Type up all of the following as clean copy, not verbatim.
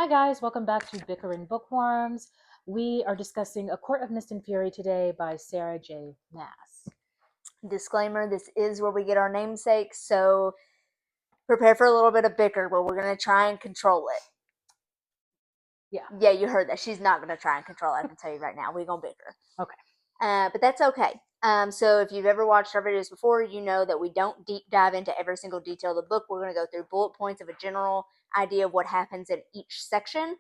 Hi guys, welcome back to Bickering Bookworms. We are discussing A Court of Mist and Fury today by Sarah J. Maas. Disclaimer, this is where we get our namesakes, so prepare for a little bit of bicker, but we're going to try and control it. Yeah, you heard that. She's not going to try and control it, I can tell you right now. We're going to bicker. Okay. But that's okay. So if you've ever watched our videos before, you know that we don't deep dive into every single detail of the book. We're going to go through bullet points of a general idea of what happens in each section.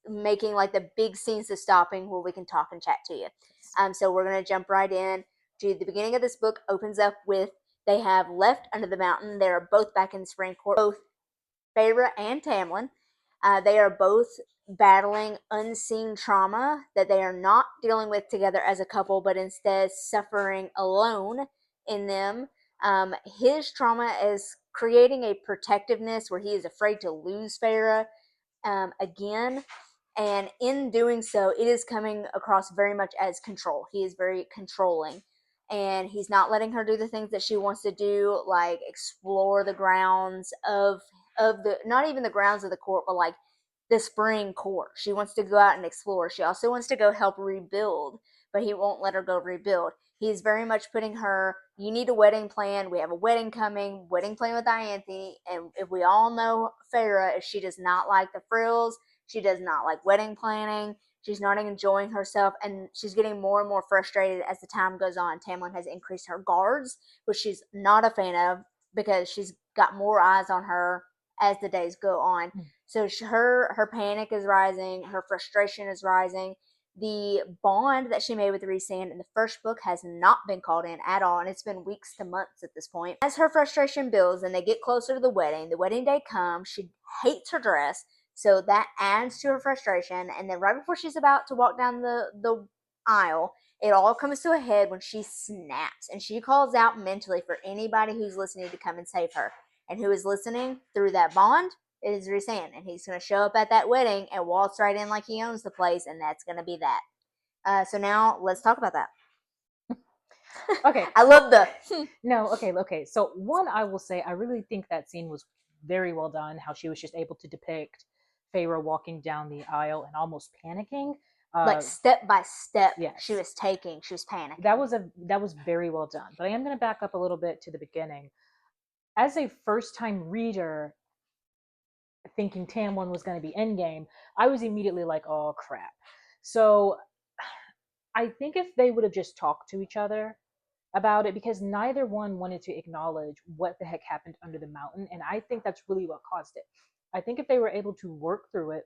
Making like the big scenes of stopping where we can talk and chat to you. So we're going to jump right in to the beginning of this book. Opens up with they have left under the mountain. They are both back in the Supreme Court, both Feyre and Tamlin. They are both battling unseen trauma that they are not dealing with together as a couple, but instead suffering alone in them. His trauma is creating a protectiveness where he is afraid to lose Feyre again. And in doing so, it is coming across very much as control. He is very controlling. And he's not letting her do the things that she wants to do, like explore the grounds of the, not even the grounds of the court, but like the spring court. She wants to go out and explore. She also wants to go help rebuild, but he won't let her go rebuild. He's very much putting her, you need a wedding plan. We have a wedding coming, wedding plan with Dianthe. And if we all know Feyre, if she does not like the frills, she does not like wedding planning. She's not enjoying herself, and she's getting more and more frustrated as the time goes on. Tamlin has increased her guards, which she's not a fan of because she's got more eyes on her as the days go on. So her panic is rising, her frustration is rising. The bond that she made with Rhysand in the first book has not been called in at all, and it's been weeks to months at this point. As her frustration builds and they get closer to the wedding day comes, she hates her dress, so that adds to her frustration. And then right before she's about to walk down the aisle, it all comes to a head when she snaps, and she calls out mentally for anybody who's listening to come and save her. And who is listening through that bond is Rhysand, and he's going to show up at that wedding and waltz right in like he owns the place, and that's going to be that. So now let's talk about that. Okay. I love the No, okay. So one, I will say, I really think that scene was very well done. How she was just able to depict Feyre walking down the aisle and almost panicking, like step by step. Yes. She was panicking. That was very well done. But I am going to back up a little bit to the beginning. As a first-time reader, thinking Tamlin was going to be endgame, I was immediately like, oh crap. So I think if they would have just talked to each other about it, because neither one wanted to acknowledge what the heck happened under the mountain, and I think that's really what caused it. I think if they were able to work through it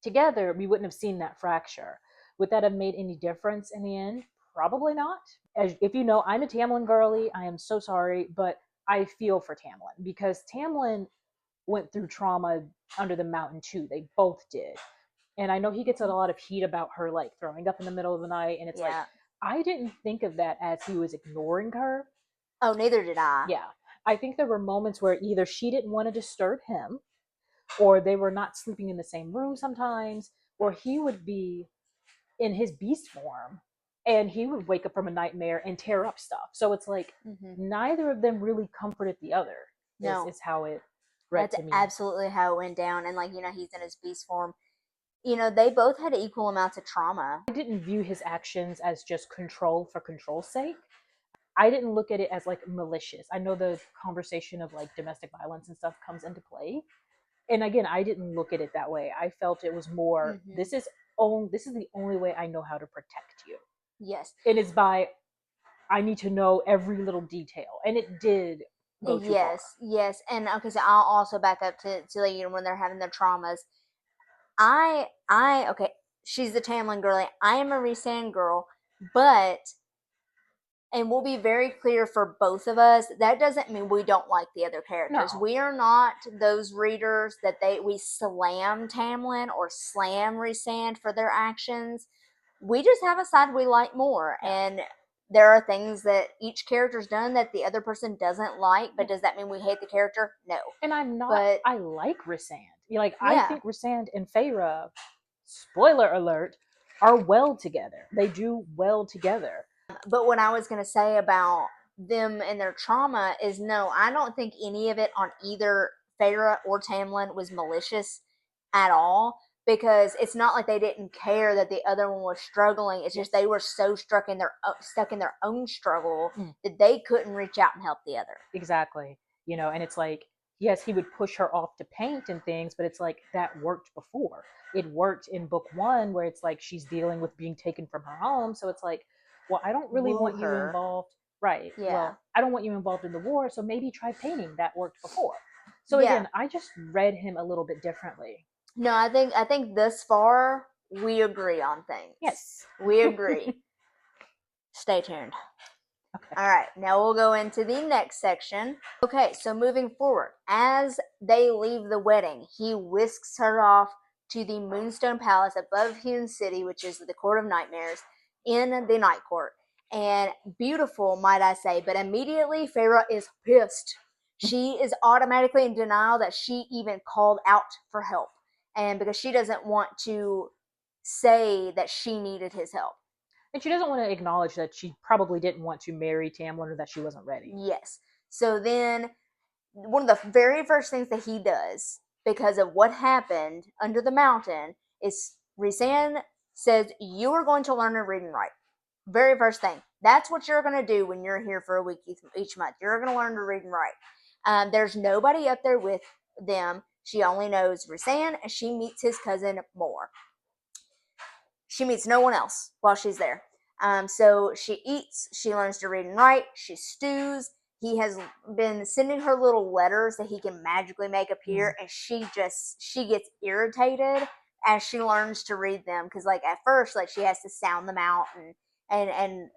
together, we wouldn't have seen that fracture. Would that have made any difference in the end? Probably not. As if you know, I'm a Tamlin girly. I am so sorry, but I feel for Tamlin because Tamlin went through trauma under the mountain too. They both did. And I know he gets a lot of heat about her like throwing up in the middle of the night, and it's like I didn't think of that as he was ignoring her. Oh, neither did I. Yeah. I think there were moments where either she didn't want to disturb him, or they were not sleeping in the same room sometimes, or he would be in his beast form and he would wake up from a nightmare and tear up stuff. So it's like neither of them really comforted the other. No. Is how it read That's to me. absolutely how it went down. And like, he's in his beast form. They both had equal amounts of trauma. I didn't view his actions as just control for control's sake. I didn't look at it as like malicious. I know the conversation of like domestic violence and stuff comes into play. And again, I didn't look at it that way. I felt it was more, this is the only way I know how to protect you. Yes. It is by, I need to know every little detail. And it did go too far. Yes. And okay, so I'll also back up to when they're having their traumas. Okay, she's the Tamlin girl. I am a Rhysand girl, but, and we'll be very clear for both of us, that doesn't mean we don't like the other characters. No. We are not those readers that we slam Tamlin or slam Rhysand for their actions. We just have a side we like more, and there are things that each character's done that the other person doesn't like, but does that mean we hate the character? No. And I'm not, but I like Rhysand. I think Rhysand and Feyre, spoiler alert, are well together. They do well together. But what I was going to say about them and their trauma is no, I don't think any of it on either Feyre or Tamlin was malicious at all, because it's not like they didn't care that the other one was struggling. It's just they were so stuck in their own struggle that they couldn't reach out and help the other. Exactly. And it's like, yes, he would push her off to paint and things, but it's like that worked before. It worked in book 1 where it's like she's dealing with being taken from her home. So it's like, well, I don't really want you involved. Right. Yeah. Well, I don't want you involved in the war, so maybe try painting. That worked before. So Yeah. again, I just read him a little bit differently. No, I think thus far we agree on things. Yes. We agree. Stay tuned. Okay. All right, now we'll go into the next section. Okay, so moving forward, as they leave the wedding, he whisks her off to the Moonstone Palace above Hewn City, which is the Court of Nightmares, in the Night Court. And beautiful, might I say, but immediately Feyre is pissed. She is automatically in denial that she even called out for help, and because she doesn't want to say that she needed his help. And she doesn't want to acknowledge that she probably didn't want to marry Tamlin or that she wasn't ready. Yes. So then, one of the very first things that he does, because of what happened under the mountain, is Rhysand says, you are going to learn to read and write. Very first thing. That's what you're going to do when you're here for a week each month. You're going to learn to read and write. There's nobody up there with them. She only knows Rhysand, and she meets his cousin Mor. She meets no one else while she's there. So she eats, she learns to read and write, she stews. He has been sending her little letters that he can magically make appear, and she gets irritated as she learns to read them, because like at first, like she has to sound them out, and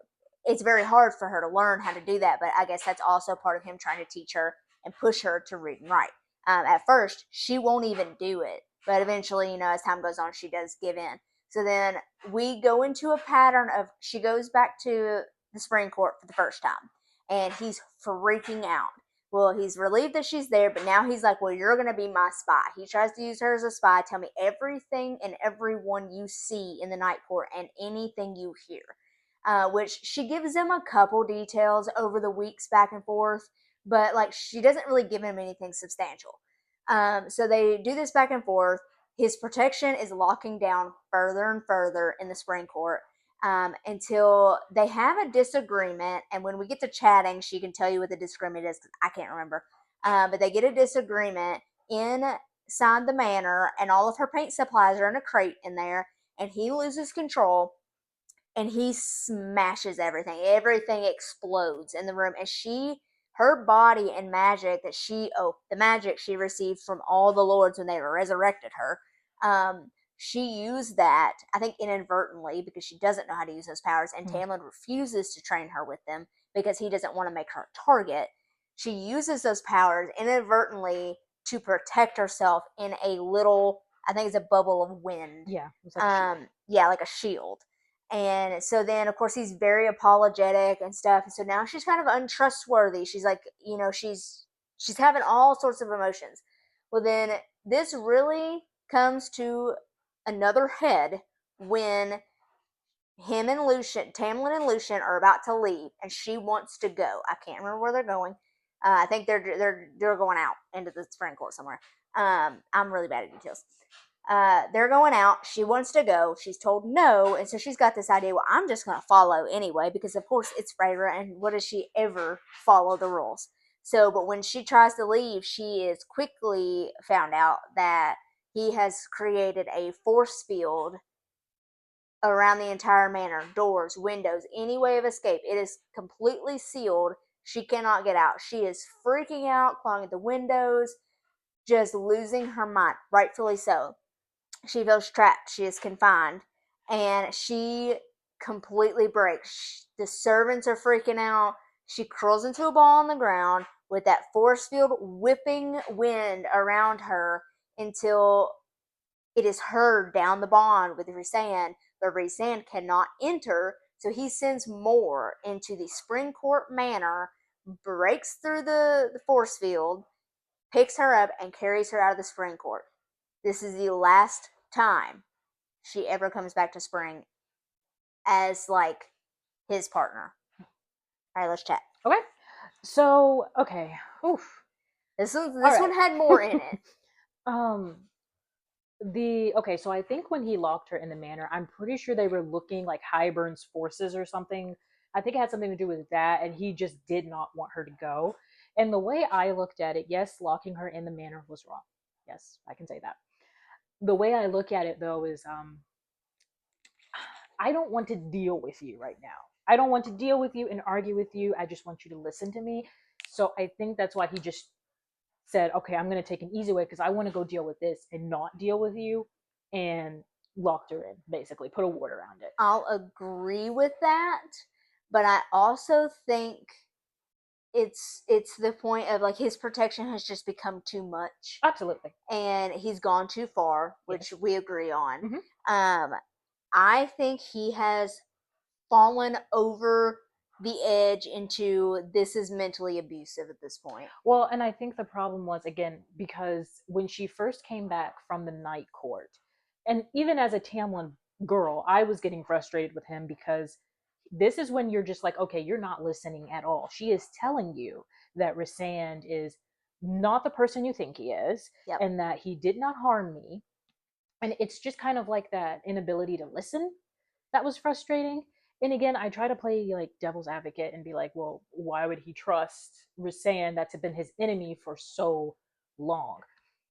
it's very hard for her to learn how to do that. But I guess that's also part of him trying to teach her and push her to read and write. At first, she won't even do it, but eventually, as time goes on, she does give in. So then we go into a pattern of, she goes back to the spring court for the first time, and he's freaking out. Well, he's relieved that she's there, but now he's like, well, you're going to be my spy. He tries to use her as a spy. Tell me everything and everyone you see in the night court and anything you hear. Which she gives him a couple details over the weeks back and forth, but like she doesn't really give him anything substantial. So they do this back and forth. His protection is locking down further and further in the spring court, until they have a disagreement. And when we get to chatting, she can tell you what the disagreement is, because I can't remember. But they get a disagreement inside the manor, and all of her paint supplies are in a crate in there, and he loses control, and he smashes everything. Everything explodes in the room, and her body and magic the magic she received from all the lords when they resurrected her, she used that, I think inadvertently, because she doesn't know how to use those powers, and Tamlin refuses to train her with them because he doesn't want to make her a target. She uses those powers inadvertently to protect herself in a little, I think it's a bubble of wind. Yeah, it's like a shield. Yeah, like a shield. And so then, of course, he's very apologetic and stuff. And so now she's kind of untrustworthy. She's like, she's having all sorts of emotions. Well, then this really comes to another head when Tamlin and Lucian are about to leave, and she wants to go. I can't remember where they're going. I think they're going out into the spring court somewhere. I'm really bad at details. They're going out. She wants to go. She's told no, and so she's got this idea. Well, I'm just going to follow anyway, because of course it's Feyre, and what does she ever follow the rules? So, but when she tries to leave, she is quickly found out that he has created a force field around the entire manor, doors, windows, any way of escape. It is completely sealed. She cannot get out. She is freaking out, clawing at the windows, just losing her mind, rightfully so. She feels trapped. She is confined, and she completely breaks. The servants are freaking out. She curls into a ball on the ground with that force field whipping wind around her until it is heard down the bond with Rhysand, but Rhysand cannot enter, so he sends Mor into the Spring Court Manor, breaks through the force field, picks her up, and carries her out of the Spring Court. This is the last time she ever comes back to Spring as like his partner. All right, let's chat. Okay. So, okay. Oof. This All one right. had more in it. um, okay, so I think when he locked her in the manor, I'm pretty sure they were looking like Hybern's forces or something. I think it had something to do with that, and he just did not want her to go. And the way I looked at it, yes, locking her in the manor was wrong. Yes, I can say that. The way I look at it though is I don't want to deal with you right now. I don't want to deal with you and argue with you. I just want you to listen to me. So I think that's why he just said, okay, I'm going to take an easy way because I want to go deal with this and not deal with you, and locked her in, basically, put a ward around it. I'll agree with that, but I also think it's the point of like his protection has just become too much Absolutely. and he's gone too far, which Yes. we agree on. Mm-hmm. I think he has fallen over the edge into this is mentally abusive at this point. Well, and I think the problem was, again, because when she first came back from the night court, and even as a Tamlin girl, I was getting frustrated with him because this is when you're just like, okay, you're not listening at all. She is telling you that Rysand is not the person you think he is, Yep. and that he did not harm me. And it's just kind of like that inability to listen that was frustrating. And again, I try to play like devil's advocate and be like, well, why would he trust Rysand that's been his enemy for so long?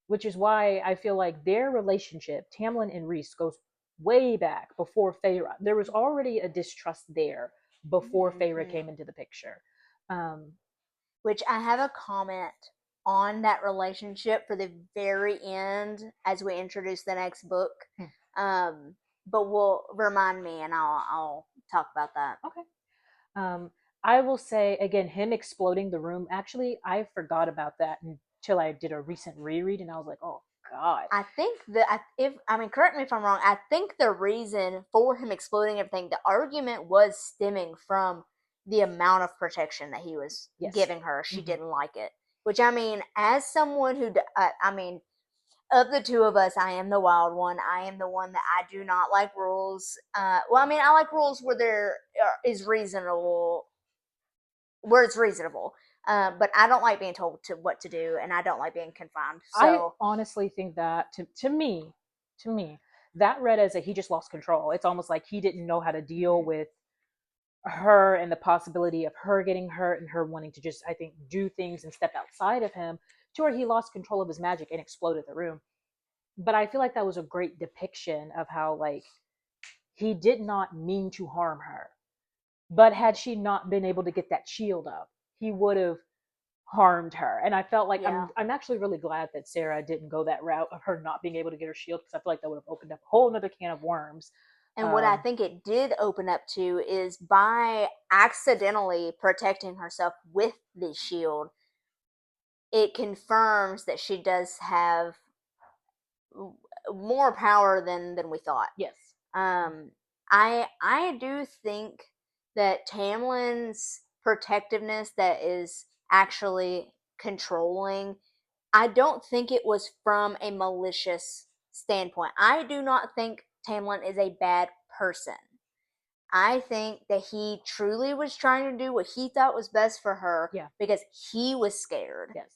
Which is why I feel like their relationship, Tamlin and Rhys, goes way back before Feyre. There was already a distrust there before Feyre came into the picture. Um, Which I have a comment on that relationship for the very end as we introduce the next book. Um, but will remind me and I'll talk about that. Okay. I will say again, him exploding the room. Actually, I forgot about that until I did a recent reread, and I was like, "Oh God." I think that if I mean, correct me if I'm wrong. I think the reason for him exploding everything, the argument was stemming from the amount of protection that he was Yes. giving her. She Mhm. didn't like it. Which I mean, as someone who, I mean, of the two of us, I am the wild one. I am the one that I do not like rules. Well, I mean, I like rules where there is reasonable, where it's reasonable. But I don't like being told to what to do, and I don't like being confined. I So honestly think that to me, that read as a he just lost control. It's almost like he didn't know how to deal with her and the possibility of her getting hurt and her wanting to just, I think, do things and step outside of him to where he lost control of his magic and exploded the room. But I feel like that was a great depiction of how like he did not mean to harm her. But had she not been able to get that shield up, he would have harmed her. And I felt like yeah. I'm actually really glad that Sarah didn't go that route of her not being able to get her shield, because I feel like that would have opened up a whole another can of worms. And what I think it did open up to is by accidentally protecting herself with the shield, it confirms that she does have more power than we thought. Yes. I do think that Tamlin's protectiveness that is actually controlling, I don't think it was from a malicious standpoint. I do not think Tamlin is a bad person. I think that he truly was trying to do what he thought was best for her Yeah. because he was scared. Yes.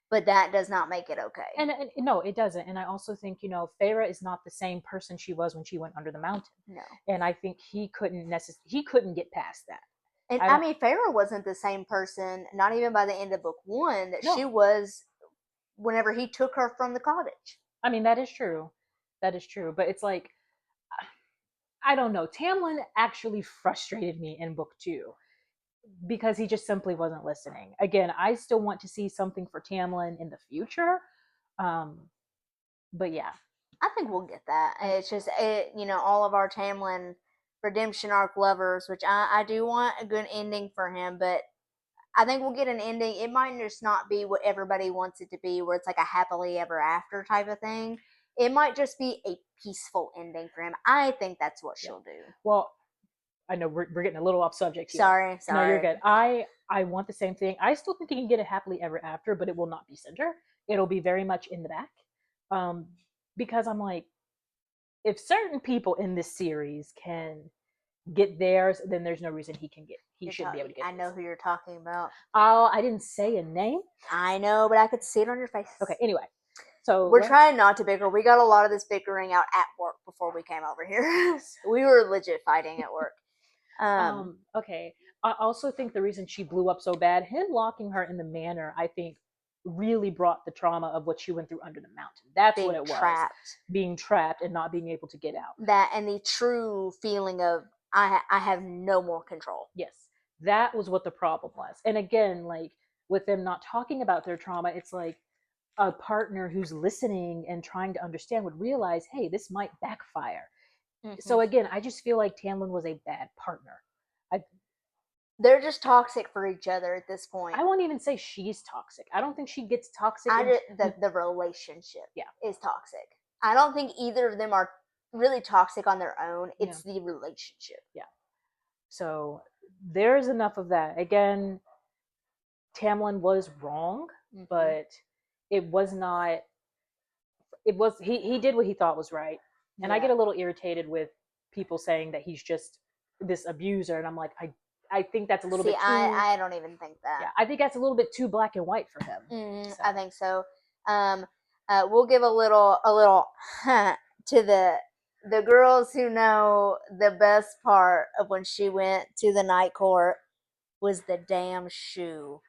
But that does not make it okay. And no, it doesn't. And I also think, Feyre is not the same person she was when she went under the mountain. No. And I think he couldn't get past that. And I mean, Feyre wasn't the same person, not even by the end of book one, that she was whenever he took her from the cottage. I mean, that is true. That is true. But it's like, I don't know. Tamlin actually frustrated me in book two because he just simply wasn't listening. Again, I still want to see something for Tamlin in the future. But yeah. I think we'll get that. It's just, all of our Tamlin redemption arc lovers, which I do want a good ending for him, but I think we'll get an ending. It might just not be what everybody wants it to be, where it's like a happily ever after type of thing. It might just be a peaceful ending for him. I think that's what she'll do. Well, I know we're getting a little off subject here. Sorry. No, you're good. I want the same thing. I still think he can get a happily ever after, but it will not be center. It'll be very much in the back. Because I'm like, if certain people in this series can get theirs, then there's no reason he shouldn't be able to get I his. know who you're talking about. Oh, I didn't say a name. I know, but I could see it on your face. Okay, anyway. So we're trying not to bicker. We got a lot of this bickering out at work before we came over here. We were legit fighting at work. Okay. I also think the reason she blew up so bad, him locking her in the manor, I think really brought the trauma of what she went through under the mountain. That's what it was. Being trapped and not being able to get out. That and the true feeling of I have no more control. Yes. That was what the problem was. And again, like with them not talking about their trauma, it's like a partner who's listening and trying to understand would realize, hey, this might backfire. Mm-hmm. So again, I just feel like Tamlin was a bad partner. They're just toxic for each other at this point. I won't even say she's toxic. I don't think she gets toxic. The relationship is toxic. I don't think either of them are really toxic on their own. It's the relationship. Yeah. So there's enough of that. Again, Tamlin was wrong, but it was not. It was he did what he thought was right, and I get a little irritated with people saying that he's just this abuser, and I'm like, I think that's a little bit too. I don't even think that. Yeah, I think that's a little bit too black and white for him. So. I think so. We'll give a little to the girls who know the best part of when she went to the night court was the damn shoe.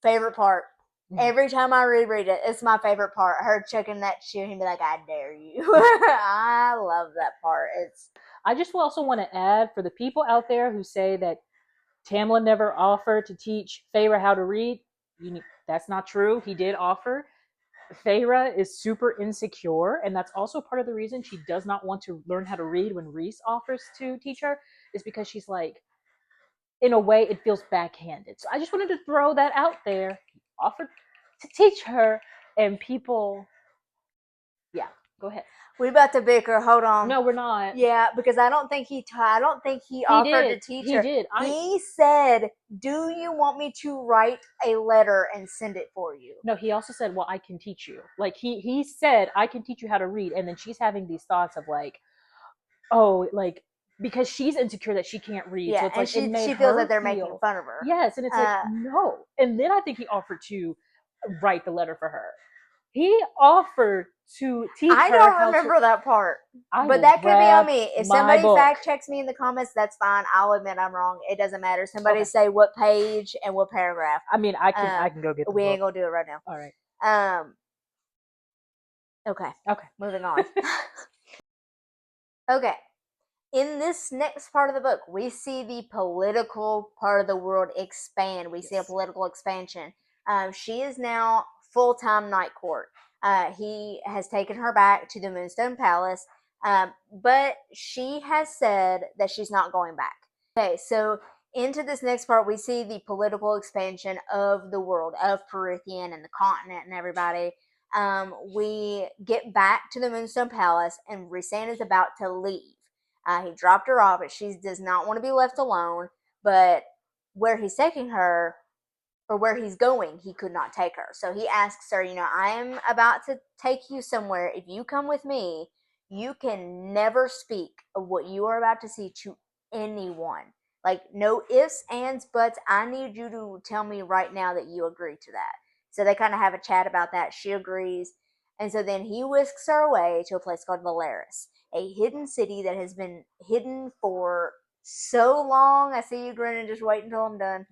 Favorite part. Every time I reread it, it's my favorite part. Her checking that shoe and be like, I dare you. I love that part. I just also want to add, for the people out there who say that Tamlin never offered to teach Feyre how to read, that's not true. He did offer. Feyre is super insecure, and that's also part of the reason she does not want to learn how to read when Rhys offers to teach her, is because she's like, in a way, it feels backhanded. So I just wanted to throw that out there. He offered to teach her, and people, go ahead. We about to bicker. Hold on. No, we're not. Yeah, because I don't think he offered to teach her. He did. He said, "Do you want me to write a letter and send it for you?" No, he also said, "Well, I can teach you." Like he said, "I can teach you how to read," and then she's having these thoughts of like, "Oh, like." Because she's insecure that she can't read. Yeah, so it's and she feels that they're making fun of her. Yes, and it's like, no. And then I think he offered to write the letter for her. He offered to teach her. I don't remember that part. But that could be on me. If somebody fact checks me in the comments, that's fine. I'll admit I'm wrong. It doesn't matter. Somebody say what page and what paragraph. I mean, I can go get the We book. ain't gonna do it right now. All right. Okay. Moving on. Okay. In this next part of the book, we see the political part of the world expand. We see a political expansion. She is now full-time night court. He has taken her back to the Moonstone Palace, but she has said that she's not going back. Okay, so into this next part, we see the political expansion of the world, of Perithian and the continent and everybody. We get back to the Moonstone Palace, and Rhysand is about to leave. He dropped her off, but she does not want to be left alone. But where he's taking her, or where he's going, he could not take her. So he asks her, I am about to take you somewhere. If you come with me, you can never speak of what you are about to see to anyone. Like, no ifs, ands, buts. I need you to tell me right now that you agree to that. So they kind of have a chat about that. She agrees. And so then he whisks her away to a place called Valeris, a hidden city that has been hidden for so long. I see you grinning. Just wait until I'm done.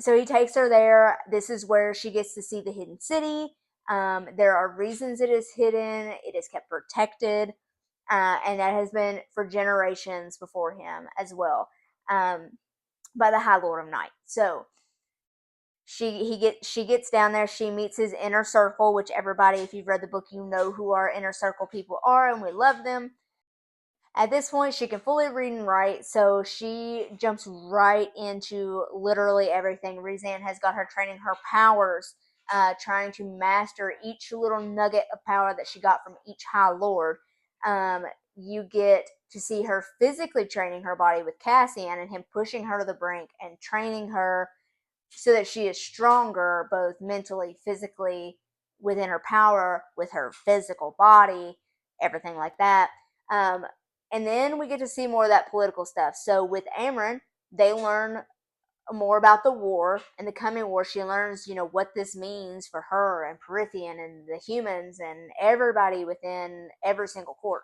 So he takes her there. This is where she gets to see the hidden city. There are reasons it is hidden. It is kept protected. And that has been for generations before him as well, by the High Lord of Night. So she gets down there. She meets his inner circle, which everybody, if you've read the book, you know who our inner circle people are, and we love them. At this point, she can fully read and write, so she jumps right into literally everything. Rhysand has got her training her powers, trying to master each little nugget of power that she got from each High Lord. You get to see her physically training her body with Cassian and him pushing her to the brink and training her so that she is stronger, both mentally, physically, within her power, with her physical body. everything like that. And then we get to see more of that political stuff. So with Amryn, they learn more about the war and the coming war. She learns, what this means for her and Perithian and the humans and everybody within every single court.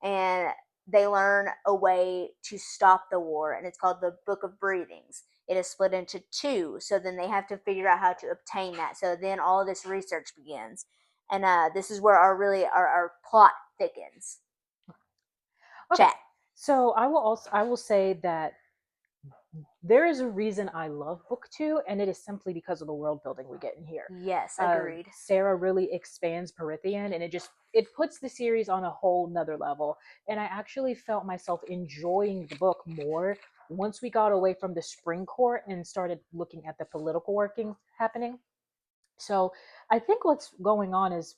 And they learn a way to stop the war, and it's called the Book of Breathings. It is split into two, so then they have to figure out how to obtain that. So then all of this research begins, and this is where our plot thickens. Okay. Chat. So I will say that there is a reason I love book 2, and it is simply because of the world building we get in here. Yes, agreed. Sarah really expands Perithian, and it puts the series on a whole nother level. And I actually felt myself enjoying the book more once we got away from the spring court and started looking at the political workings happening. So I think what's going on is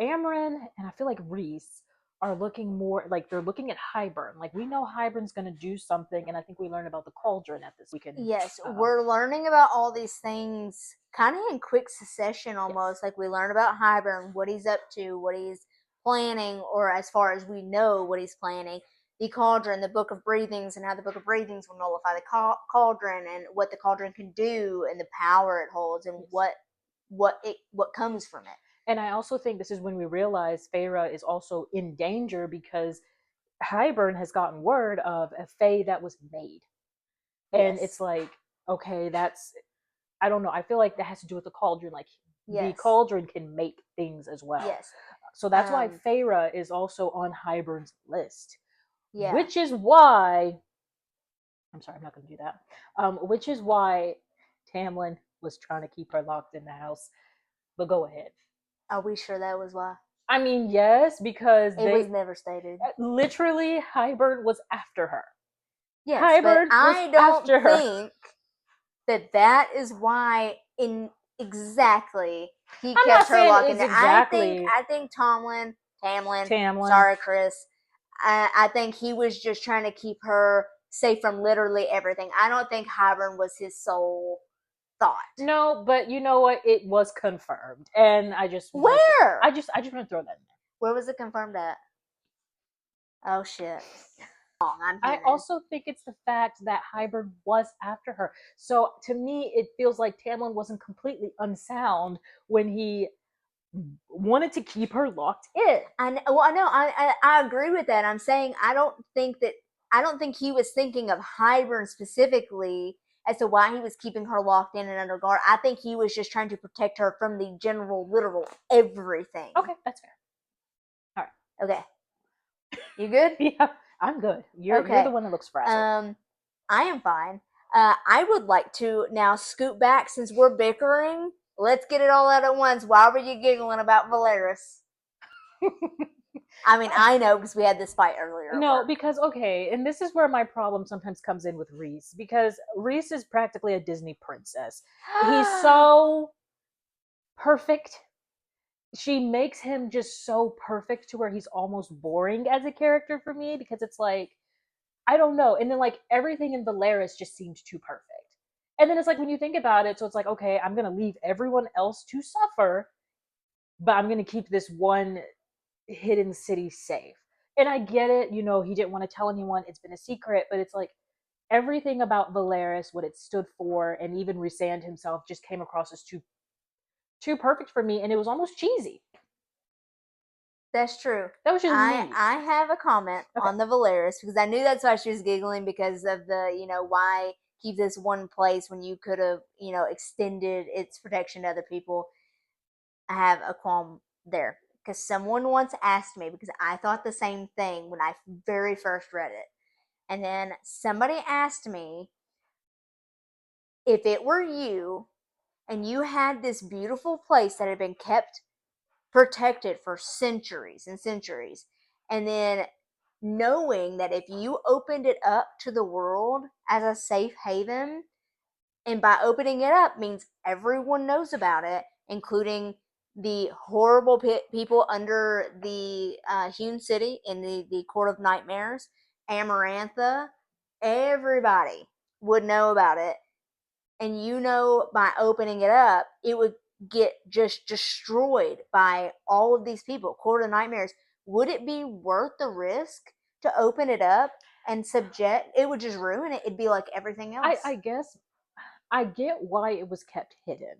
Amryn and I feel like Reese are looking more like they're looking at Hybern. Like we know Hybern's going to do something, and I think we learn about the cauldron at this. We can Yes, we're learning about all these things kind of in quick succession almost. Yes. Like we learn about Hybern, what he's up to, what he's planning, or as far as we know, what he's planning. The cauldron, the Book of Breathings, and how the Book of Breathings will nullify the cauldron, and what the cauldron can do, and the power it holds, and Yes. what comes from it. And I also think this is when we realize Feyre is also in danger because Hybern has gotten word of a Fae that was made. And Yes. it's like, okay, that's, I don't know. I feel like that has to do with the cauldron. Like the Yes. cauldron can make things as well. Yes. So that's why Feyre is also on Hybern's list. Yeah. Which is why, I'm sorry, I'm not going to do that. Which is why Tamlin was trying to keep her locked in the house. But go ahead. Are we sure that was why? I mean, yes, because it was never stated. Literally, Hybern was after her. Yes, Hybern but I don't think that is why exactly he kept her locked in there. Exactly. I think Tamlin. Sorry, Chris. I think he was just trying to keep her safe from literally everything. I don't think Hybern was his sole thought. No, but you know what? It was confirmed, and I just where I just want to throw that in there. Where was it confirmed at? Oh shit. I also think it's the fact that Hybern was after her. So to me, it feels like Tamlin wasn't completely unsound when he wanted to keep her locked in. I agree with that. I'm saying I don't think he was thinking of Hybern specifically as to why he was keeping her locked in and under guard. I think he was just trying to protect her from the general, literal everything. Okay, that's fair. All right. Okay. You good? Yeah, I'm good. You're the one that looks frazzled. I am fine. I would like to now scoot back since we're bickering. Let's get it all out at once. Why were you giggling about Valeris? I mean, I know because we had this fight earlier. No, because, okay, and this is where my problem sometimes comes in with Reese, because Reese is practically a Disney princess. He's so perfect. She makes him just so perfect to where he's almost boring as a character for me, because it's like, I don't know. And then, like, everything in Valeris just seemed too perfect. And then it's like, when you think about it, so it's like, okay, I'm going to leave everyone else to suffer, but I'm going to keep this one hidden city safe. And I get it, he didn't want to tell anyone, it's been a secret, but it's like everything about Valeris, what it stood for, and even Rhysand himself just came across as too perfect for me, and it was almost cheesy. That's true. That was just me. I have a comment on the Valeris, because I knew that's why she was giggling, because of the, why keep this one place when you could have, extended its protection to other people. I have a qualm there. Because someone once asked me, because I thought the same thing when I very first read it. And then somebody asked me, if it were you and you had this beautiful place that had been kept protected for centuries and centuries, and then knowing that if you opened it up to the world as a safe haven, and by opening it up means everyone knows about it, including the horrible people under the Hewn City in the Court of Nightmares, Amarantha, everybody would know about it. And by opening it up, it would get just destroyed by all of these people. Court of Nightmares would it be worth the risk to open it up and subject? It would just ruin it. It'd be like everything else. I guess I get why it was kept hidden.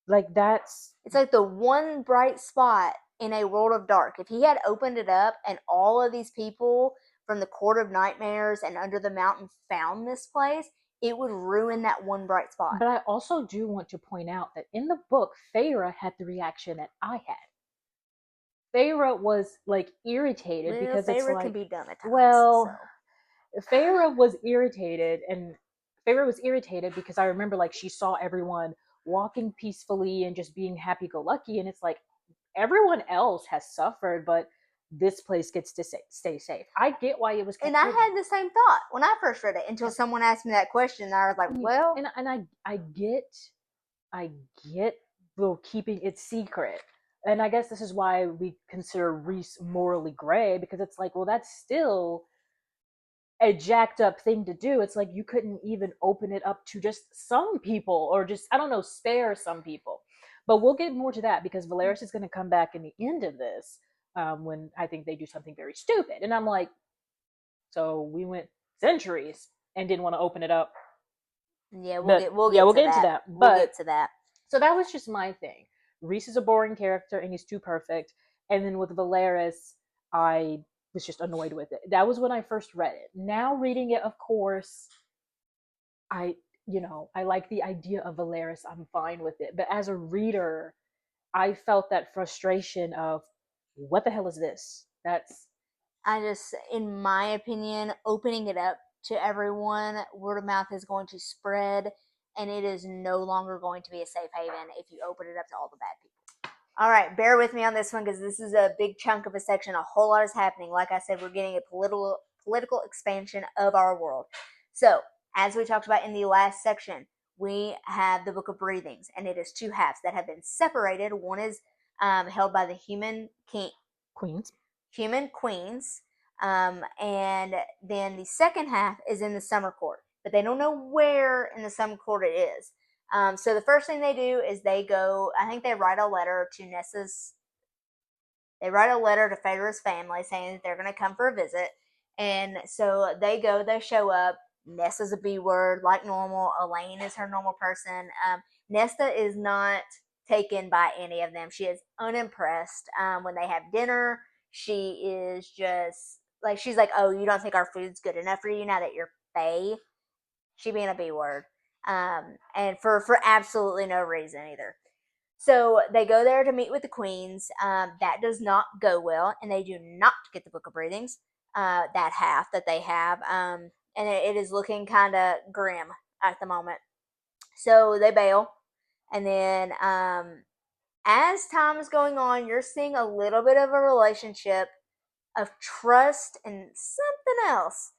Like that's It's like the one bright spot in a world of dark. If he had opened it up and all of these people from the Court of Nightmares and Under the Mountain found this place, it would ruin that one bright spot. But I also do want to point out that in the book, Feyre had the reaction that I had. Feyre was like irritated because it's Feyre like, can be dumb at times. well, so. Feyre was irritated, and Feyre was irritated because I remember like she saw everyone walking peacefully and just being happy-go-lucky, and it's like everyone else has suffered, but this place gets to stay safe. I get why it was kept And I hidden. had the same thought when I first read it until someone asked me that question. And I was like, well, and I get the keeping it secret. And I guess this is why we consider Reese morally gray, because it's like, well, that's still a jacked up thing to do. It's like you couldn't even open it up to just some people, or just, I don't know, spare some people. But we'll get more to that because Valeris is going to come back in the end of this, when I think they do something very stupid. And I'm like, so we went centuries and didn't want to open it up. yeah, we'll get into that. But we'll get to that. So that was just my thing. Reese is a boring character and he's too perfect. And then with Valeris, I was just annoyed with it. That was when I first read it. Now reading it, of course, I like the idea of Valeris. I'm fine with it. But as a reader, I felt that frustration of what the hell is this? In my opinion, opening it up to everyone, word of mouth is going to spread, and it is no longer going to be a safe haven if you open it up to all the bad people. All right, bear with me on this one because this is a big chunk of a section. A whole lot is happening. Like I said, we're getting a political expansion of our world. So, as we talked about in the last section, we have the Book of Breathings, and it is two halves that have been separated. One is held by the human queens, and then the second half is in the Summer Court, but they don't know where in the Summer Court it is. So the first thing they do is they go. I think they write a letter to Nessa's. They write a letter to Feyre's family saying that they're going to come for a visit, and so they go. They show up. Nessa's a B word like normal. Elaine is her normal person. Nesta is not taken by any of them. She is unimpressed. When they have dinner, she is just like, she's like, oh, you don't think our food's good enough for you now that you're Fae? She being a B word. And for absolutely no reason either. So they go there to meet with the queens. That does not go well, and they do not get the Book of Breathings, that half that they have. And it is looking kind of grim at the moment. So they bail, and then as time is going on, you're seeing a little bit of a relationship of trust and something else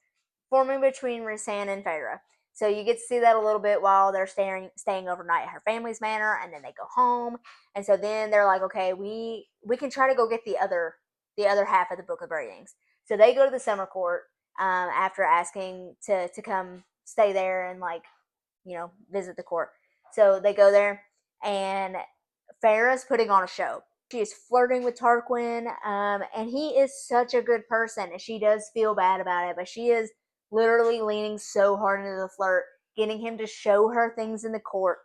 forming between Rhysand and Feyre. So you get to see that a little bit while they're staying overnight at her family's manor, and then they go home. And so then they're like, okay, we can try to go get the other half of the Book of Breathings. So they go to the Summer Court after asking to come stay there and visit the court. So they go there, and Feyre's putting on a show. She is flirting with Tarquin, and he is such a good person, and she does feel bad about it, but she is literally leaning so hard into the flirt, getting him to show her things in the court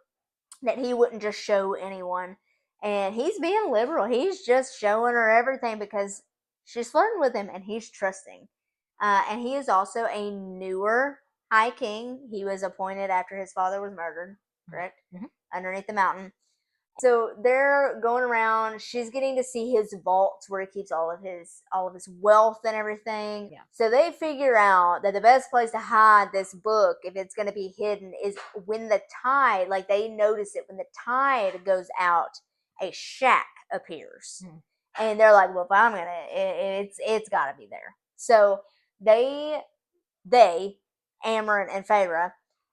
that he wouldn't just show anyone. And he's being liberal. He's just showing her everything because she's flirting with him, and he's trusting. And he is also a newer High King. He was appointed after his father was murdered, correct? Mm-hmm. Underneath the mountain. So they're going around. She's getting to see his vaults where he keeps all of his wealth and everything. Yeah. So they figure out that the best place to hide this book, if it's going to be hidden, is when the tide. Like they notice it when the tide goes out, a shack appears, and they're like, "Well, if I'm gonna, it's got to be there." So they, Amren and Feyre,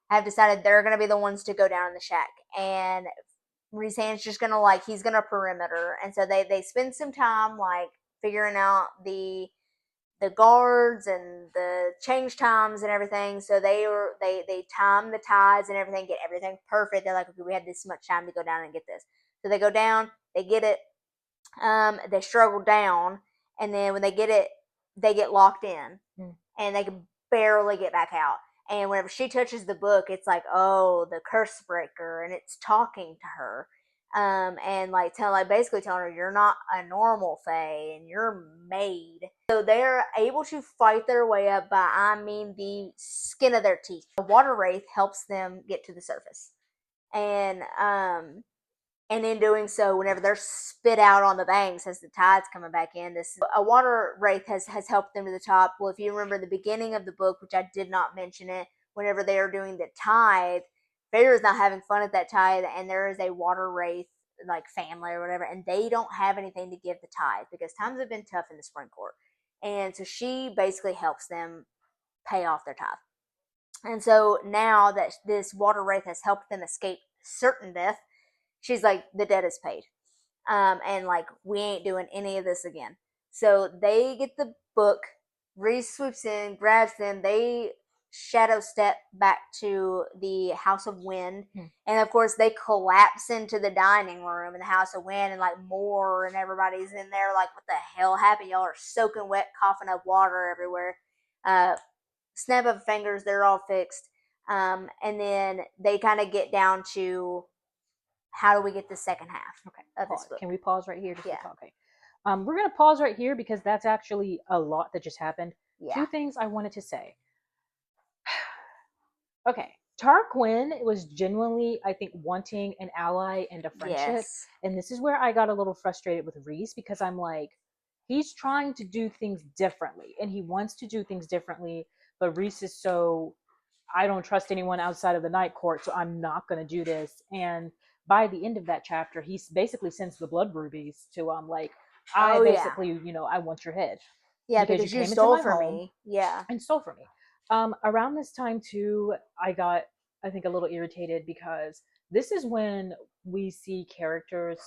have decided they're going to be the ones to go down in the shack, and Rhysand's just gonna he's gonna perimeter, and so they spend some time figuring out the guards and the change times and everything. So they time the tides and everything, get everything perfect. They're like, okay, we had this much time to go down and get this. So they go down, they get it. They struggle down, and then when they get it, they get locked in, and they can barely get back out. And whenever she touches the book, it's like, oh, the curse breaker, and it's talking to her, and like basically telling her you're not a normal fae and you're made. So they're able to fight their way up by, I mean, the skin of their teeth. The water wraith helps them get to the surface, and in doing so, whenever they're spit out on the banks as the tide's coming back in, this a water wraith has helped them to the top. Well, if you remember the beginning of the book, which I did not mention it, whenever they are doing the tide, Feyre's not having fun at that tide, and there is a water wraith like family or whatever, and they don't have anything to give the tide because times have been tough in the spring court, and so she basically helps them pay off their tithe. And so now that this water wraith has helped them escape certain death, she's like, the debt is paid. And like, we ain't doing any of this again. So they get the book. Reese swoops in, grabs them. They shadow step back to the House of Wind. And of course, they collapse into the dining room in the House of Wind, and like Moore and everybody's in there. Like, what the hell happened? Y'all are soaking wet, coughing up water everywhere. Snap of fingers, they're all fixed. And then they kind of get down to, how do we get the second half of this book? Can we pause right here? Okay. We're going to pause right here because that's actually a lot that just happened. Yeah. 2 things I wanted to say. Okay. Tarquin was genuinely, I think, wanting an ally and a friendship. Yes. And this is where I got a little frustrated with Reese, because I'm like, he's trying to do things differently and he wants to do things differently, but Reese is so, I don't trust anyone outside of the night court, so I'm not going to do this. And by the end of that chapter, he basically sends the blood rubies to like, I I want your head. Yeah, because you stole from me. Yeah. And stole from me. Around this time too, I got, I think, a little irritated because this is when we see characters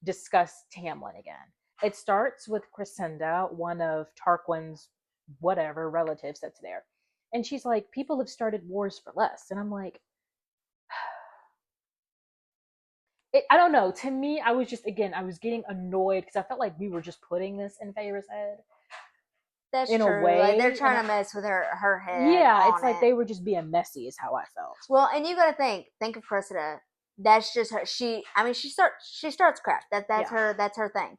discuss Tamlin again. It starts with Crescenda, one of Tarquin's whatever relatives that's there. And she's like, people have started wars for less. And I'm like, I don't know. To me, I was just, again, I was getting annoyed because I felt like we were just putting this in Feyre's head. That's in true. A way. Like, they're trying to mess with her head. Yeah, it's like they were just being messy is how I felt. Well, and you gotta think of Cressida. That's just her. She starts crap. That's her thing.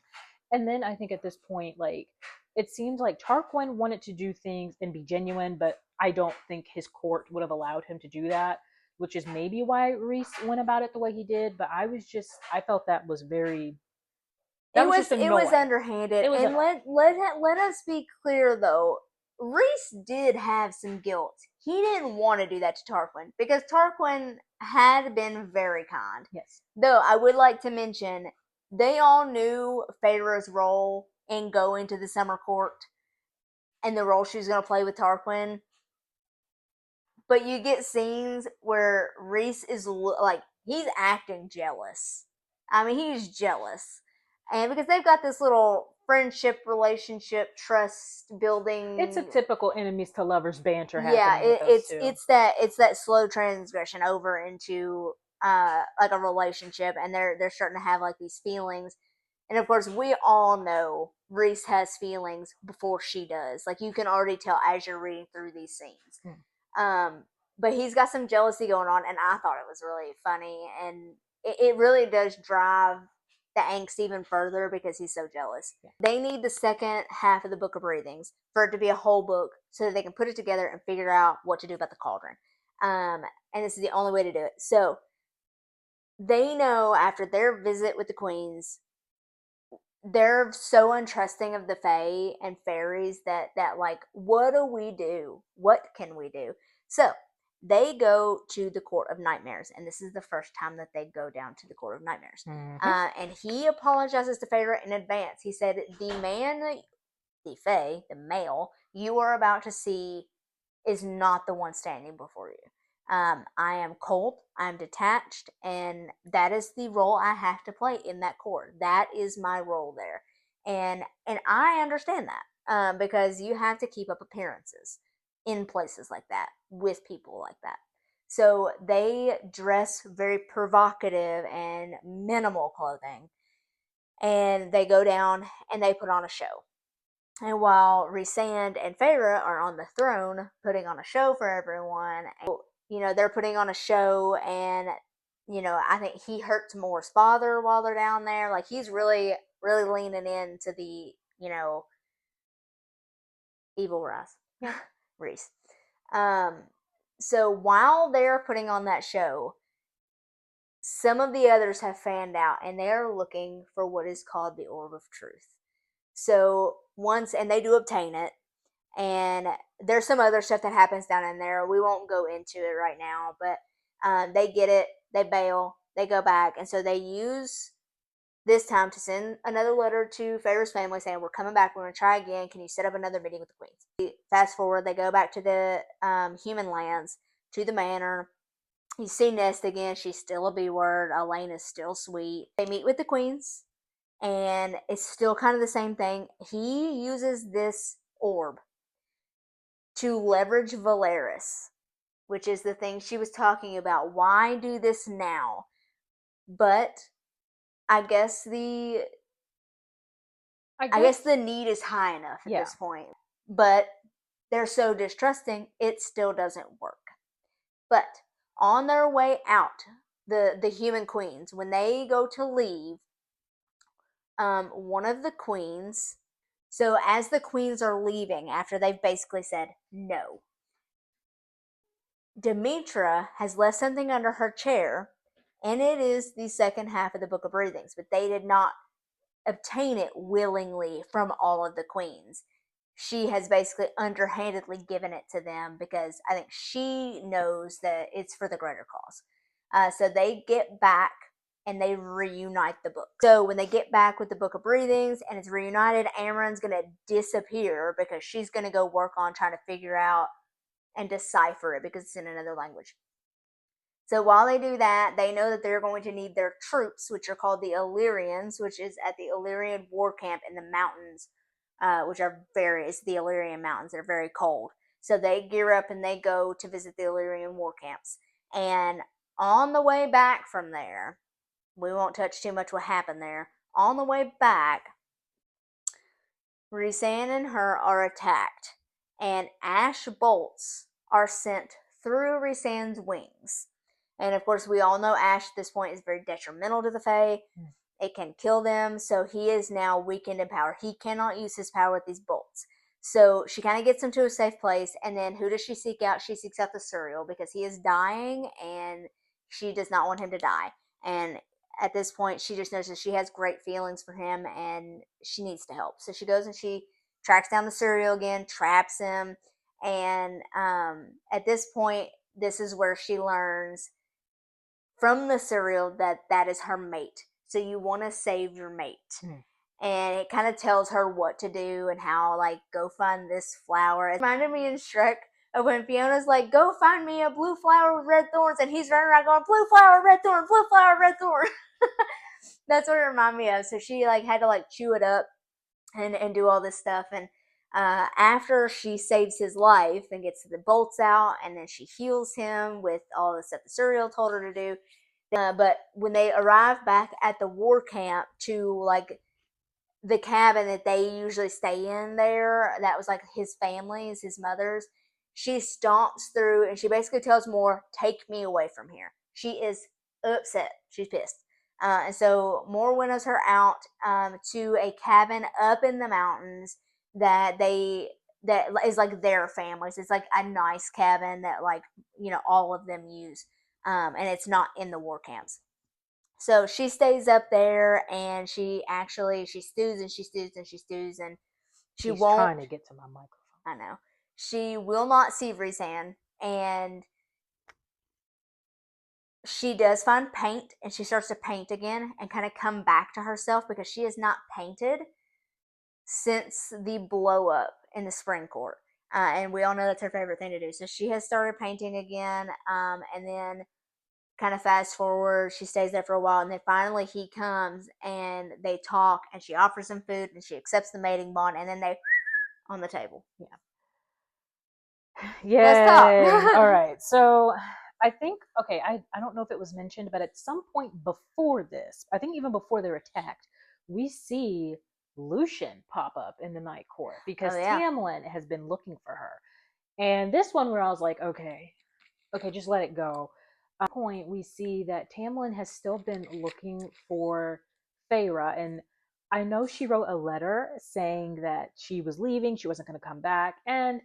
And then I think at this point, like, it seems like Tarquin wanted to do things and be genuine, but I don't think his court would have allowed him to do that, which is maybe why Reese went about it the way he did. But I felt that was very. It was underhanded. And let us be clear though, Reese did have some guilt. He didn't want to do that to Tarquin because Tarquin had been very kind. Yes. Though I would like to mention, they all knew Feyre's role in going to the summer court and the role she was going to play with Tarquin. But you get scenes where Reese is like, he's acting jealous. I mean, he's jealous. And because they've got this little friendship, relationship, trust building. It's a typical enemies to lovers banter happening. Yeah, it's that slow transgression over into like a relationship, and they're starting to have like these feelings. And of course, we all know Reese has feelings before she does. Like, you can already tell as you're reading through these scenes. But he's got some jealousy going on, and I thought it was really funny, and it really does drive the angst even further because he's so jealous. Yeah. They need the second half of the Book of Breathings for it to be a whole book so that they can put it together and figure out what to do about the cauldron. And this is the only way to do it. So they know after their visit with the queens, they're so untrusting of the fae and fairies that like, what do we do? What can we do? So they go to the Court of Nightmares, and this is the first time that they go down to the Court of Nightmares. Mm-hmm. And he apologizes to Feyre in advance. He said, the fae, the male you are about to see is not the one standing before you. I am cold, I'm detached, and that is the role I have to play in that court. That is my role there. And I understand that because you have to keep up appearances in places like that with people like that. So they dress very provocative and minimal clothing, and they go down and they put on a show. And while Rhysand and Feyre are on the throne putting on a show for everyone, they're putting on a show, and I think he hurts Mor's father while they're down there. Like, he's really, really leaning into the, evil Rhys. Yeah. Rhys. So while they're putting on that show, some of the others have fanned out, and they're looking for what is called the Orb of Truth. So and they do obtain it, and there's some other stuff that happens down in there. We won't go into it right now, but they get it, they bail, they go back, and so they use this time to send another letter to Feyre's family saying, "We're coming back. We're going to try again. Can you set up another meeting with the queens?" Fast forward, they go back to the human lands, to the manor. You see Nest again. She's still a B word. Elaine is still sweet. They meet with the queens, and it's still kind of the same thing. He uses this orb to leverage Valeris, which is the thing she was talking about. Why do this now? But I guess the need is high enough at this point. But they're so distrusting, it still doesn't work. But on their way out, the human queens, when they go to leave, one of the queens, so as the queens are leaving, after they've basically said no, Demetra has left something under her chair, and it is the second half of the Book of Breathings, but they did not obtain it willingly from all of the queens. She has basically underhandedly given it to them because I think she knows that it's for the greater cause. So they get back and they reunite the book. So when they get back with the Book of Breathings and it's reunited, Amren's going to disappear because she's going to go work on trying to figure out and decipher it because it's in another language. So while they do that, they know that they're going to need their troops, which are called the Illyrians, which is at the Illyrian war camp in the mountains, which are it's the Illyrian mountains. They're very cold. So they gear up and they go to visit the Illyrian war camps. And on the way back from there, we won't touch too much what happened there. On the way back, Rhysand and her are attacked, and ash bolts are sent through Rhysand's wings. And of course, we all know ash at this point is very detrimental to the Fae. It can kill them, so he is now weakened in power. He cannot use his power with these bolts. So she kind of gets him to a safe place, and then who does she seek out? She seeks out the Suriel because he is dying, and she does not want him to die. And at this point, she just knows that she has great feelings for him, and she needs to help. So she goes and she tracks down the Suriel again, traps him, and at this point, this is where she learns from the Suriel that is her mate. So you want to save your mate. And it kind of tells her what to do and how, like, go find this flower. It reminded me in Shrek of when Fiona's like, go find me a blue flower with red thorns, and he's running around going, blue flower, red thorn, blue flower, red thorn. That's what it reminded me of. So she like had to like chew it up and do all this stuff. And after she saves his life and gets the bolts out, and then she heals him with all the stuff the Suriel told her to do. But when they arrive back at the war camp to like the cabin that they usually stay in there, that was like his family's, his mother's, she stomps through and she basically tells Mor, take me away from here. She is upset. She's pissed. And so Mor winnows her out to a cabin up in the mountains that is like their families. It's like a nice cabin that like all of them use, and it's not in the war camps. So she stays up there and she stews and she stews and she stews, and she's trying to get to my microphone. I know. She will not see Rhysand, and she does find paint and she starts to paint again and kind of come back to herself because she has not painted since the blow up in the spring court. And we all know that's her favorite thing to do. So she has started painting again, and then kind of fast forward, she stays there for a while, and then finally he comes and they talk, and she offers him food and she accepts the mating bond, and then they on the table. Let's talk. All right. So I think, okay, I don't know if it was mentioned, but at some point before this, I think even before they're attacked, we see Lucian pop up in the night court Oh because yeah. Tamlin has been looking for her. And this one where I was like, okay, just let it go. At that point, we see that Tamlin has still been looking for Feyre, and I know she wrote a letter saying that she was leaving, she wasn't going to come back, and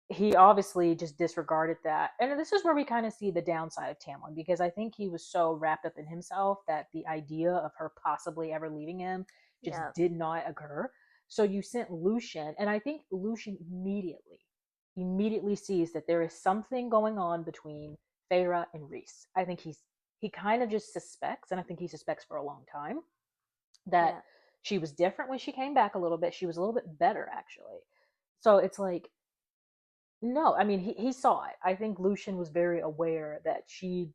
he obviously just disregarded that. And this is where we kind of see the downside of Tamlin, because I think he was so wrapped up in himself that the idea of her possibly ever leaving him just Yeah. did not occur. So you sent Lucian, and I think Lucian immediately sees that there is something going on between Feyre and Rhys. I think he kind of just suspects, and I think he suspects for a long time, that Yeah. she was different when she came back a little bit. She was a little bit better, actually. So it's like, no, I mean, he saw it. I think Lucian was very aware that she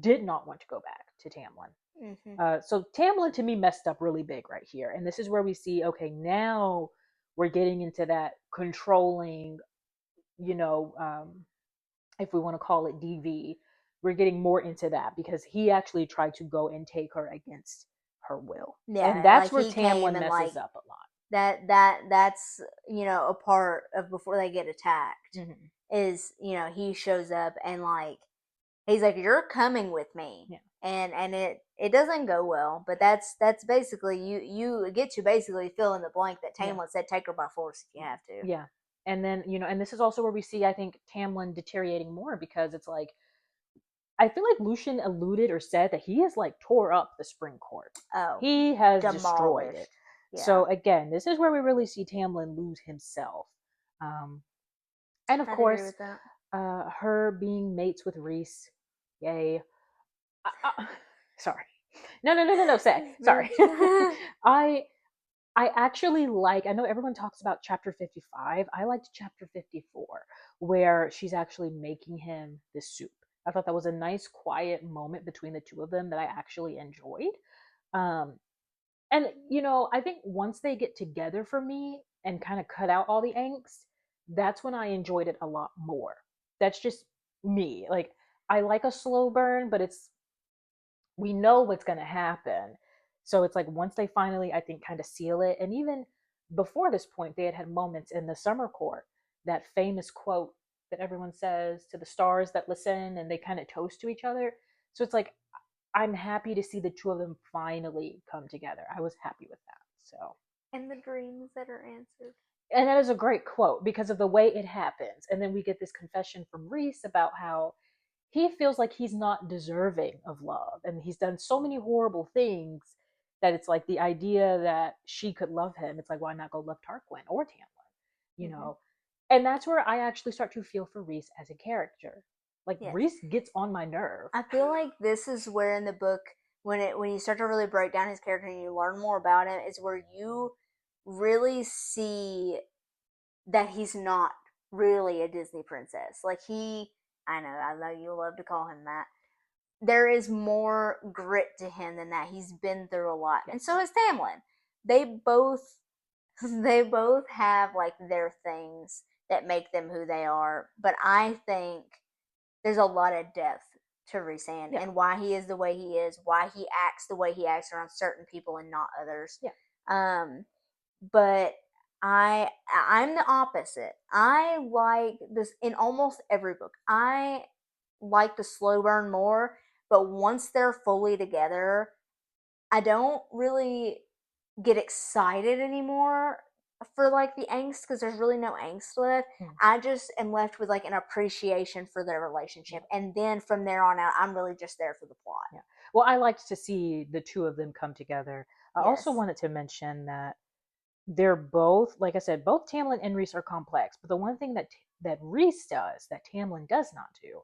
did not want to go back to Tamlin. Mm-hmm. So Tamlin to me messed up really big right here. And this is where we see, okay, now we're getting into that controlling, you know, if we want to call it DV, we're getting more into that because he actually tried to go and take her against her will. And Yeah, that's like where he came Tamlin and like messes up a lot. that's a part of before they get attacked Mm-hmm. is he shows up and like he's like, you're coming with me. Yeah. And it doesn't go well, but that's basically you get to basically fill in the blank that Yeah. Tamlin said, take her by force if you have to. Yeah. And then, and this is also where we see, I think, Tamlin deteriorating more because it's like, I feel like Lucian alluded or said that he has like tore up the spring court. Oh, He has destroyed it. demolished. Yeah. So again, this is where we really see Tamlin lose himself. Um, and of I'd agree course, with that. her being mates with Rhys, yay. Sorry. No. Sorry. I I actually like, I know everyone talks about chapter 55. I liked chapter 54, where she's actually making him this soup. I thought that was a nice, quiet moment between the two of them that I actually enjoyed. Um, and, I think once they get together for me and kind of cut out all the angst, that's when I enjoyed it a lot more. That's just me. Like, I like a slow burn, but we know what's going to happen. So it's like once they finally, I think, kind of seal it. And even before this point, they had moments in the summer court, that famous quote that everyone says to the stars that listen and they kind of toast to each other. So it's like, I'm happy to see the two of them finally come together. I was happy with that. So, And the dreams that are answered. and that is a great quote because of the way it happens. And then we get this confession from Rhys about how he feels like he's not deserving of love and he's done so many horrible things that it's like the idea that she could love him, it's like, why not go love Tarquin or Tamlin, you Mm-hmm. know? And that's where I actually start to feel for Rhys as a character. Like, Yes. Rhys gets on my nerve. I feel like this is where in the book when you start to really break down his character and you learn more about him is where you really see that he's not really a Disney princess. Like I know you love to call him that. There is more grit to him than that. He's been through a lot. Yes. And so has Tamlin. They both they both have like their things that make them who they are, but I think there's a lot of depth to Rhysand Yeah. and why he is the way he is, why he acts the way he acts around certain people and not others. Yeah. But I'm the opposite. I like this in almost every book. I like the slow burn more, but once they're fully together, I don't really get excited anymore for like the angst because there's really no angst left. I just am left with like an appreciation for their relationship, and then from there on out, I'm really just there for the plot. Yeah. Well, I liked to see the two of them come together. I also Yes. wanted to mention that they're both, like I said, both Tamlin and Rhys are complex. But the one thing that Rhys does that Tamlin does not do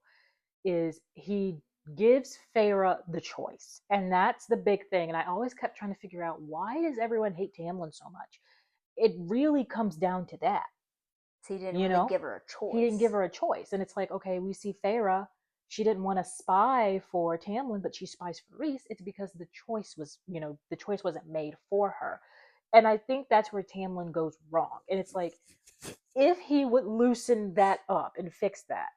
is he gives Feyre the choice, and that's the big thing. And I always kept trying to figure out, why does everyone hate Tamlin so much? It really comes down to that. So he didn't You really know, give her a choice. he didn't give her a choice, and it's like, okay, we see Feyre. She didn't want to spy for Tamlin, but she spies for Rhys. It's because the choice was, the choice wasn't made for her. And I think that's where Tamlin goes wrong. And it's like, if he would loosen that up and fix that,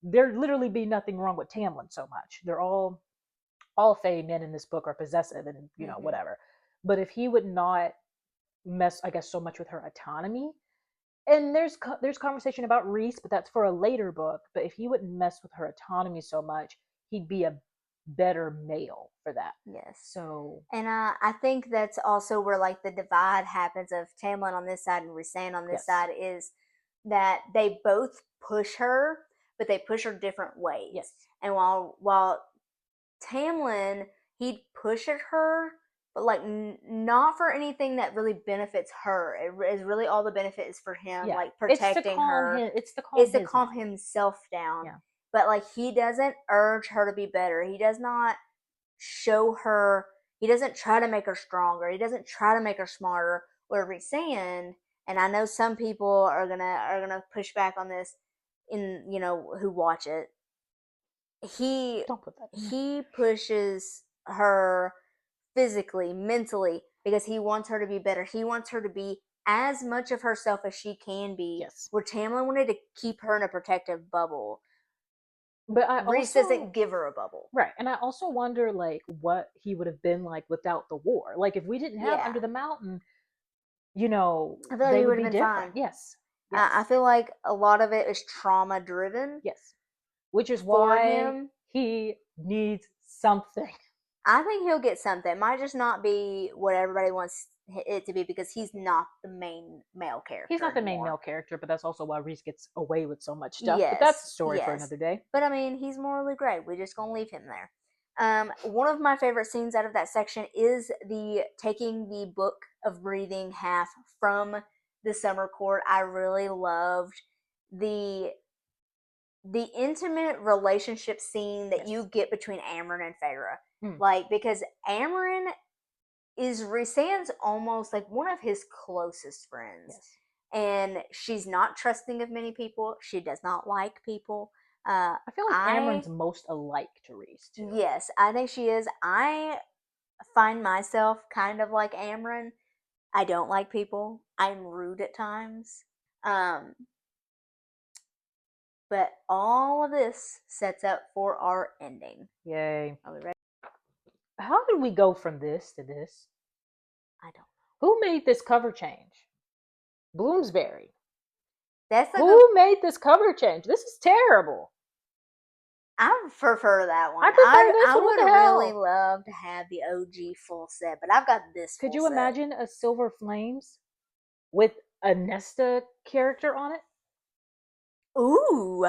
there'd literally be nothing wrong with Tamlin so much. They're all Fae men in this book are possessive and, Mhm. whatever. But if he would not mess, I guess, so much with her autonomy. And there's conversation about Reese, but that's for a later book. But if he wouldn't mess with her autonomy so much, he'd be a better male for that. Yes. So, and I think that's also where like the divide happens of Tamlin on this side and Rhysand on this yes. side, is that they both push her, but they push her different ways. Yes. And while Tamlin, he'd push at her, but like not for anything that really benefits her. It is really all the benefit is for him, Yeah. like protecting her. It's to It's to his calm mind. himself down. Yeah. But like he doesn't urge her to be better. He does not show her. He doesn't try to make her stronger. He doesn't try to make her smarter. Where Rhysand, and I know some people are gonna push back on this, in who watch it. Don't put that in there. He pushes her physically, mentally, because he wants her to be better. He wants her to be as much of herself as she can be. Yes. Where Tamlin wanted to keep her in a protective bubble. But Rhys doesn't give her a bubble. Right. And I also wonder like what he would have been like without the war. Like if we didn't have Yeah. Under the Mountain, you know, I feel like they he would would be have been different. fine. Yes. I feel like a lot of it is trauma driven. Yes. Which is for why him. he needs something. I think he'll get something. It might just not be what everybody wants it to be, because he's not the main male character. He's not the main anymore. male character, but that's also why Reese gets away with so much stuff. Yes, but that's a story for yes. another day. But I mean, he's morally great. We're just gonna leave him there. One of my favorite scenes out of that section is the taking the book of breathing half from the summer court. I really loved the intimate relationship scene that Yes. you get between Amren and Feyre. Hmm. Like, because Amren is Rhysand's almost like one of his closest friends. Yes. And she's not trusting of many people. She does not like people. I feel like Amren's most alike to Reese too. Yes, I think she is. I find myself kind of like Amren. I don't like people. I'm rude at times. But all of this sets up for our ending. Yay. Are we ready? How did we go from this to this? I don't know. Who made this cover change? Bloomsbury. That's Who made this cover change? This is terrible. I prefer that one. I prefer this I one. would What the hell? really love to have the OG full set, but I've got this. Could you set. imagine a Silver Flames with a Nesta character on it? Ooh,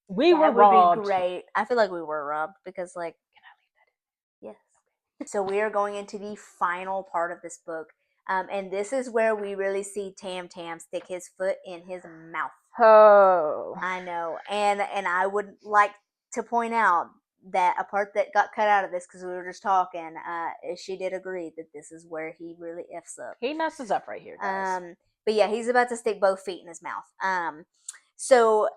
We were that would robbed. be great. I feel like we were robbed because, like, Can I leave that in? yes. So we are going into the final part of this book, and this is where we really see Tam Tam stick his foot in his mouth. Oh, I know, and I would like to point out that a part that got cut out of this, because we were just talking, she did agree that this is where he really f's up. He messes up right here, guys. But yeah, he's about to stick both feet in his mouth. So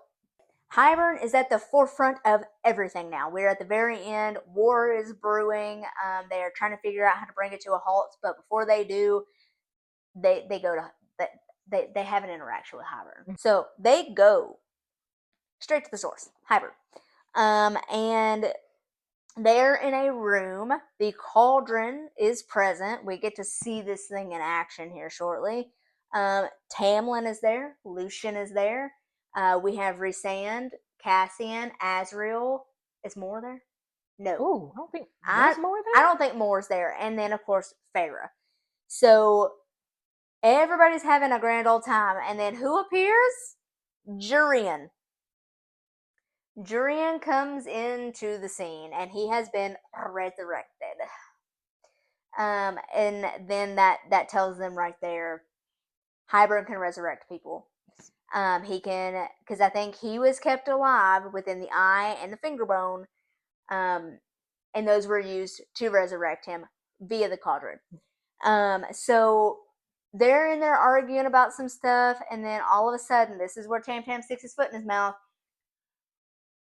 Hybern is at the forefront of everything now. We're at the very end. War is brewing. They are trying to figure out how to bring it to a halt, but before they do, they go to they have an interaction with Hybern. So they go straight to the source, Hybern. And they're in a room. The cauldron is present. We get to see this thing in action here shortly. Tamlin is there. Lucian is there. We have Rhysand, Cassian, Azriel. Is Moore there? No. Oh, I don't think there's more there. I don't think Moore's there. And then, of course, Feyre. So everybody's having a grand old time. And then who appears? Jurian. Jurian comes into the scene, and he has been resurrected. And then that tells them right there, Hybern can resurrect people. He can, because I think he was kept alive within the eye and the finger bone, and those were used to resurrect him via the cauldron. So they're in there arguing about some stuff, and then all of a sudden, this is where Tam Tam sticks his foot in his mouth.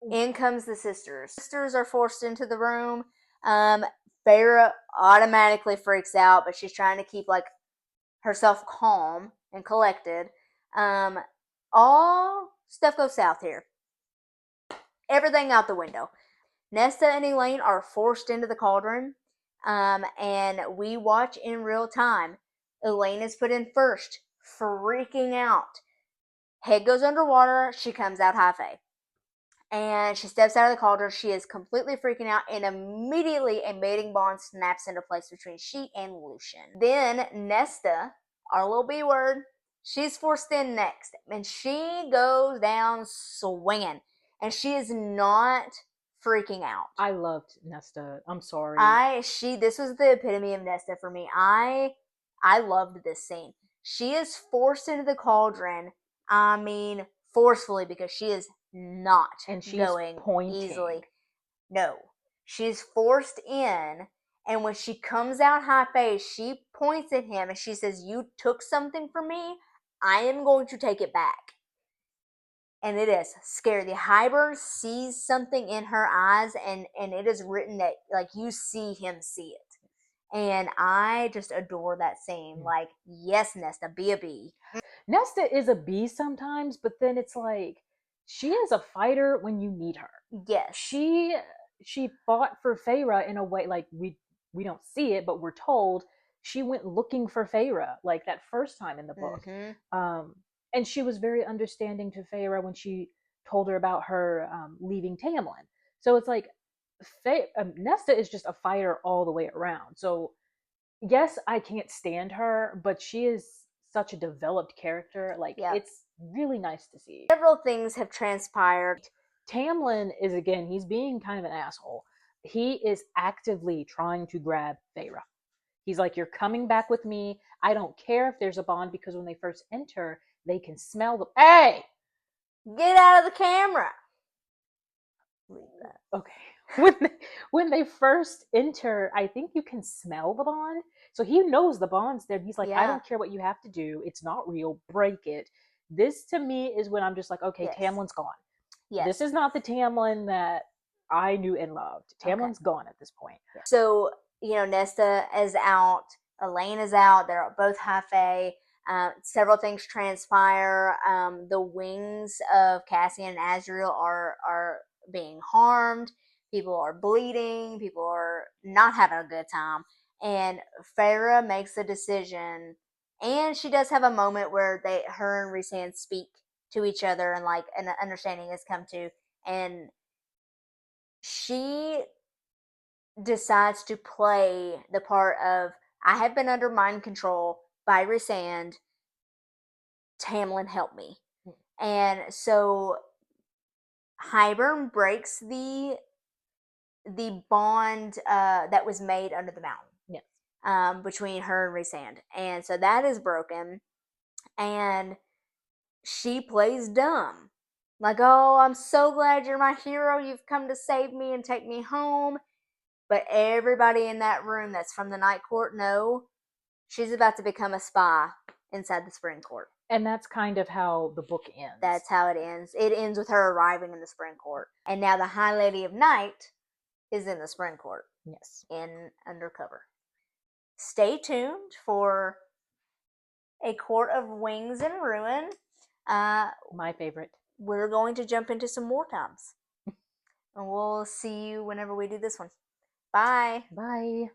In comes the sisters. Sisters are forced into the room. Feyre automatically freaks out, but she's trying to keep like herself calm and collected. All stuff goes south here. Everything out the window. Nesta and Elaine are forced into the cauldron, and we watch in real time Elaine is put in first, freaking out. Head goes underwater. She comes out half-a. And she steps out of the cauldron. She is completely freaking out, and immediately a mating bond snaps into place between she and Lucian. Then Nesta, our little B word, she's forced in next, and she goes down swinging, and she is not freaking out. I loved Nesta. I'm sorry. This was the epitome of Nesta for me. I loved this scene. She is forced into the cauldron. I mean, forcefully, because she is not And she's going pointing. easily. No, she's forced in, and when she comes out half-a, she points at him and she says, "You took something from me. I am going to take it back." And it is scary. The Hybern sees something in her eyes, and it is written that, like, you see him see it. And I just adore that scene. Like, yes, Nesta, be a bee. Nesta is a bee sometimes, but then it's like she is a fighter when you need her. Yes. She fought for Feyre in a way, like we don't see it, but we're told she went looking for Feyre, like that first time in the book. And she was very understanding to Feyre when she told her about her leaving Tamlin. So it's like Nesta is just a fighter all the way around. So yes, I can't stand her, but she is such a developed character. Like, it's really nice to see. Several things have transpired. Tamlin is, again, he's being kind of an asshole. He is actively trying to grab Feyre. He's like, "You're coming back with me. I don't care if there's a bond," because when they first enter, they can smell the. Hey! Get out of the camera! Leave that. Okay. When they first enter, I think you can smell the bond. So he knows the bond's there. He's like, "I don't care what you have to do. It's not real. Break it." This to me is when I'm just like, okay, Tamlin's gone. Yes. This is not the Tamlin that I knew and loved. Tamlin's gone at this point. So, Nesta is out. Elaine is out. They're both half-a. Several things transpire. The wings of Cassian and Azriel are being harmed. People are bleeding. People are not having a good time. And Feyre makes a decision, and she does have a moment where her and Rhysand speak to each other, and like an understanding has come to, and she decides to play the part of, "I have been under mind control by Rhysand. Tamlin, help me." And so Hybern breaks the bond that was made under the mountain. Yes. Between her and Rhysand. And so that is broken. And she plays dumb. Like, "Oh, I'm so glad you're my hero. You've come to save me and take me home." But everybody in that room that's from the Night Court know she's about to become a spy inside the Spring Court. And that's kind of how the book ends. That's how it ends. It ends with her arriving in the Spring Court. And now the High Lady of Night is in the Spring Court. Yes. In undercover. Stay tuned for A Court of Wings and Ruin. My favorite. We're going to jump into some more times. And we'll see you whenever we do this one. Bye. Bye.